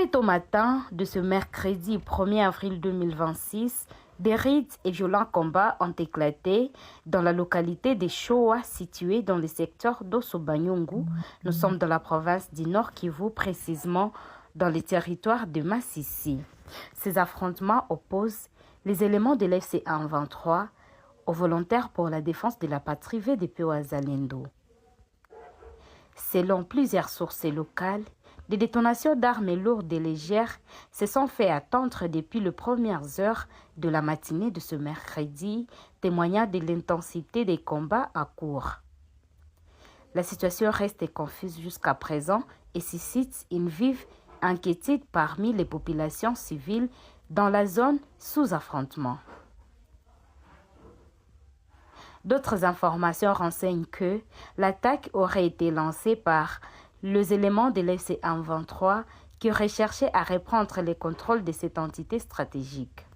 Très tôt matin de ce mercredi 1er avril 2026, des raids et violents combats ont éclaté dans la localité de Choa, située dans le secteur d'Osso-Banyungu. Nous sommes dans la province du Nord Kivu, précisément dans le territoire de Masisi. Ces affrontements opposent les éléments de l'FC 23 aux volontaires pour la défense de la patrie VDP Wazalendo. Selon plusieurs sources locales, des détonations d'armes lourdes et légères se sont fait attendre depuis les premières heures de la matinée de ce mercredi, témoignant de l'intensité des combats en cours. La situation reste confuse jusqu'à présent et suscite une vive inquiétude parmi les populations civiles dans la zone sous affrontement. D'autres informations renseignent que l'attaque aurait été lancée par les éléments de l'FC 23 qui recherchaient à reprendre le contrôle de cette entité stratégique.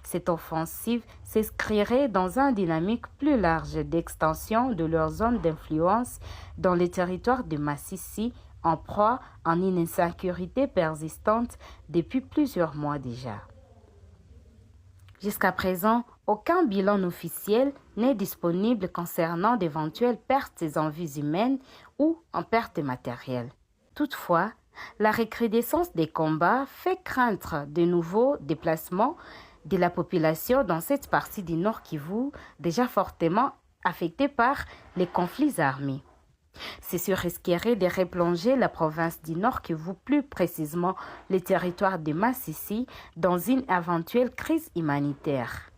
Cette offensive s'inscrirait dans une dynamique plus large d'extension de leur zone d'influence dans le territoire de Masisi, en proie à une insécurité persistante depuis plusieurs mois déjà. Jusqu'à présent, aucun bilan officiel n'est disponible concernant d'éventuelles pertes en vies humaines ou en pertes matérielles. Toutefois, la recrudescence des combats fait craindre de nouveaux déplacements de la population dans cette partie du Nord Kivu, déjà fortement affectée par les conflits armés. Ceci risquerait de replonger la province du Nord Kivu, plus précisément le territoire de Masisi, dans une éventuelle crise humanitaire.